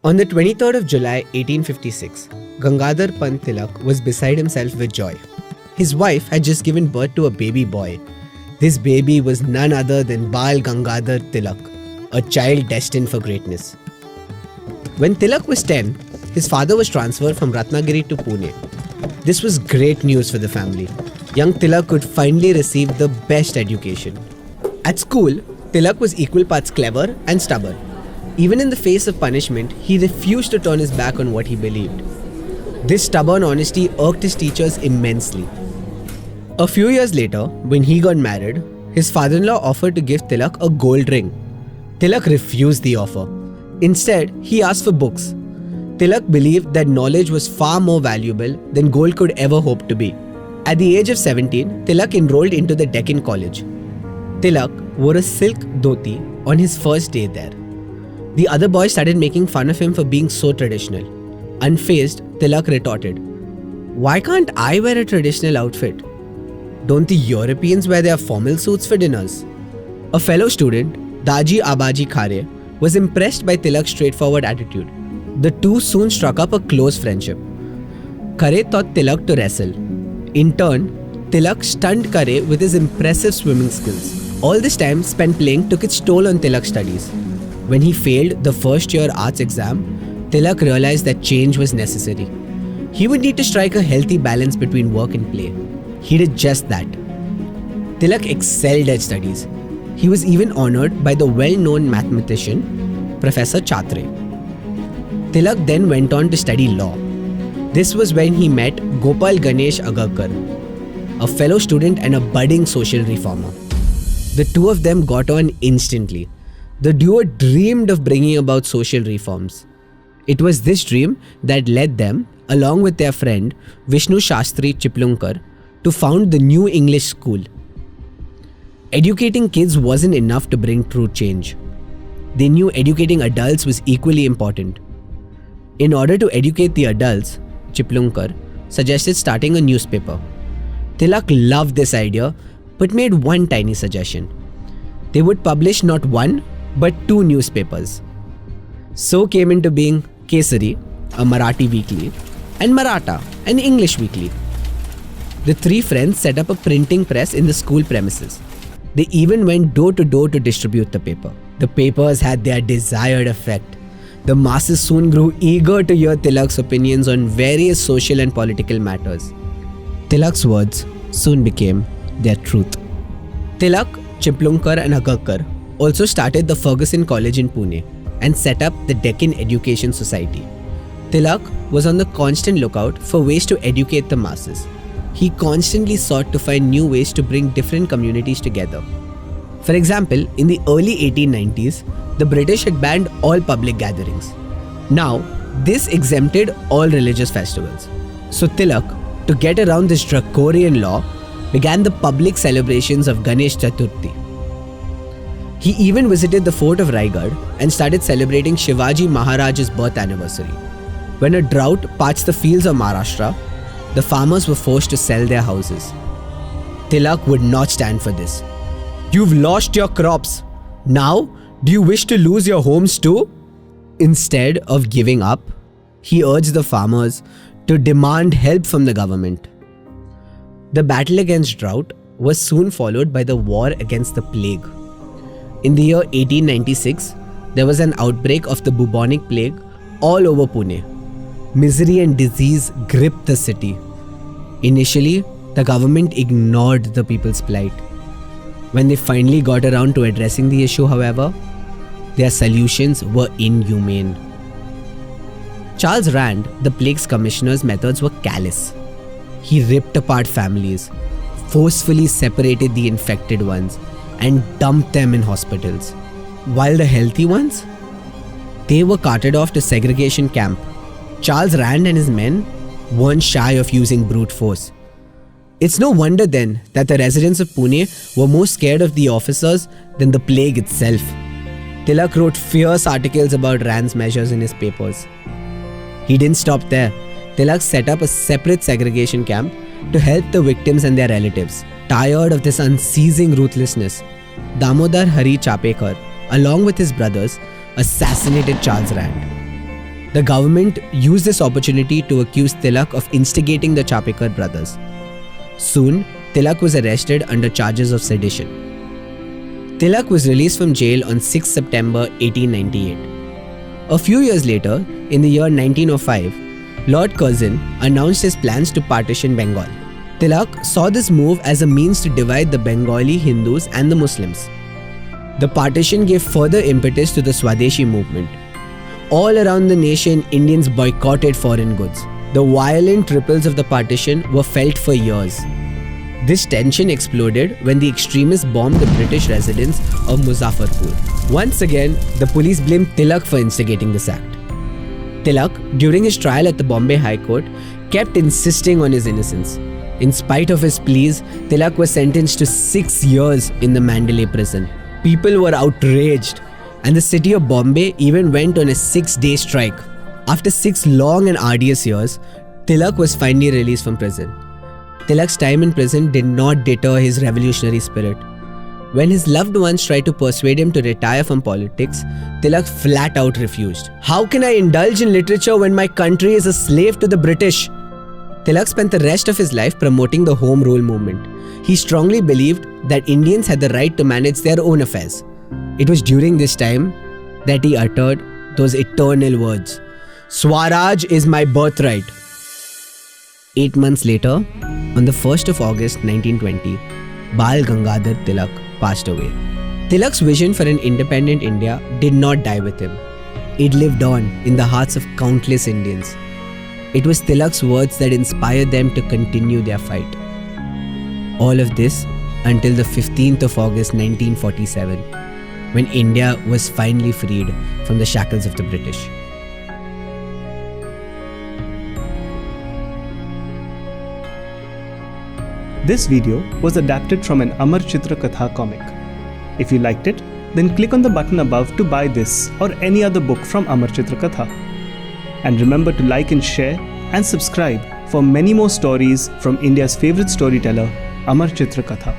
On the 23rd of July 1856, Gangadhar Pant Tilak was beside himself with joy. His wife had just given birth to a baby boy. This baby was none other than Bal Gangadhar Tilak, a child destined for greatness. When Tilak was 10, his father was transferred from Ratnagiri to Pune. This was great news for the family. Young Tilak could finally receive the best education. At school, Tilak was equal parts clever and stubborn. Even in the face of punishment, he refused to turn his back on what he believed. This stubborn honesty irked his teachers immensely. A few years later, when he got married, his father-in-law offered to give Tilak a gold ring. Tilak refused the offer. Instead, he asked for books. Tilak believed that knowledge was far more valuable than gold could ever hope to be. At the age of 17, Tilak enrolled into the Deccan College. Tilak wore a silk dhoti on his first day there. The other boys started making fun of him for being so traditional. Unfazed, Tilak retorted, "Why can't I wear a traditional outfit? Don't the Europeans wear their formal suits for dinners?" A fellow student, Daji Abaji Khare, was impressed by Tilak's straightforward attitude. The two soon struck up a close friendship. Khare taught Tilak to wrestle. In turn, Tilak stunned Khare with his impressive swimming skills. All this time spent playing took its toll on Tilak's studies. When he failed the first year arts exam, Tilak realized that change was necessary. He would need to strike a healthy balance between work and play. He did just that. Tilak excelled at studies. He was even honored by the well-known mathematician, Professor Chatre. Tilak then went on to study law. This was when he met Gopal Ganesh Agarkar, a fellow student and a budding social reformer. The two of them got on instantly. The duo dreamed of bringing about social reforms. It was this dream that led them, along with their friend Vishnu Shastri Chiplunkar, to found the New English School. Educating kids wasn't enough to bring true change. They knew educating adults was equally important. In order to educate the adults, Chiplunkar suggested starting a newspaper. Tilak loved this idea but made one tiny suggestion. They would publish not one but two newspapers. So came into being Kesari, a Marathi weekly, and Maratha, an English weekly. The three friends set up a printing press in the school premises. They even went door to door to distribute the paper. The papers had their desired effect. The masses soon grew eager to hear Tilak's opinions on various social and political matters. Tilak's words soon became their truth. Tilak, Chiplunkar and Agarkar also started the Ferguson College in Pune and set up the Deccan Education Society. Tilak was on the constant lookout for ways to educate the masses. He constantly sought to find new ways to bring different communities together. For example, in the early 1890s, the British had banned all public gatherings. Now, this exempted all religious festivals. So Tilak, to get around this draconian law, began the public celebrations of Ganesh Chaturthi. He even visited the fort of Raigad and started celebrating Shivaji Maharaj's birth anniversary. When a drought parched the fields of Maharashtra, the farmers were forced to sell their houses. Tilak would not stand for this. "You've lost your crops. Now, do you wish to lose your homes too?" Instead of giving up, he urged the farmers to demand help from the government. The battle against drought was soon followed by the war against the plague. In the year 1896, there was an outbreak of the bubonic plague all over Pune. Misery and disease gripped the city. Initially, the government ignored the people's plight. When they finally got around to addressing the issue, however, their solutions were inhumane. Charles Rand, the plague's commissioner's methods were callous. He ripped apart families, forcefully separated the infected ones, and dumped them in hospitals. While the healthy ones, they were carted off to segregation camp. Charles Rand and his men weren't shy of using brute force. It's no wonder then that the residents of Pune were more scared of the officers than the plague itself. Tilak wrote fierce articles about Rand's measures in his papers. He didn't stop there. Tilak set up a separate segregation camp to help the victims and their relatives. Tired of this unceasing ruthlessness, Damodar Hari Chapekar, along with his brothers, assassinated Charles Rand. The government used this opportunity to accuse Tilak of instigating the Chapekar brothers. Soon, Tilak was arrested under charges of sedition. Tilak was released from jail on 6 September 1898. A few years later, in the year 1905, Lord Curzon announced his plans to partition Bengal. Tilak saw this move as a means to divide the Bengali Hindus and the Muslims. The partition gave further impetus to the Swadeshi movement. All around the nation, Indians boycotted foreign goods. The violent ripples of the partition were felt for years. This tension exploded when the extremists bombed the British residence of Muzaffarpur. Once again, the police blamed Tilak for instigating this act. Tilak, during his trial at the Bombay High Court, kept insisting on his innocence. In spite of his pleas, Tilak was sentenced to 6 years in the Mandalay prison. People were outraged, and the city of Bombay even went on a 6-day strike. After 6 long and arduous years, Tilak was finally released from prison. Tilak's time in prison did not deter his revolutionary spirit. When his loved ones tried to persuade him to retire from politics, Tilak flat out refused. How can I indulge in literature when my country is a slave to the British? Tilak spent the rest of his life promoting the Home Rule movement. He strongly believed that Indians had the right to manage their own affairs. It was during this time that he uttered those eternal words, "Swaraj is my birthright." 8 months later, on the 1st of August 1920, Bal Gangadhar Tilak passed away. Tilak's vision for an independent India did not die with him. It lived on in the hearts of countless Indians. It was Tilak's words that inspired them to continue their fight. All of this until the 15th of August 1947, when India was finally freed from the shackles of the British. This video was adapted from an Amar Chitra Katha comic. If you liked it, then click on the button above to buy this or any other book from Amar Chitra Katha. And remember to like and share and subscribe for many more stories from India's favorite storyteller, Amar Chitra Katha.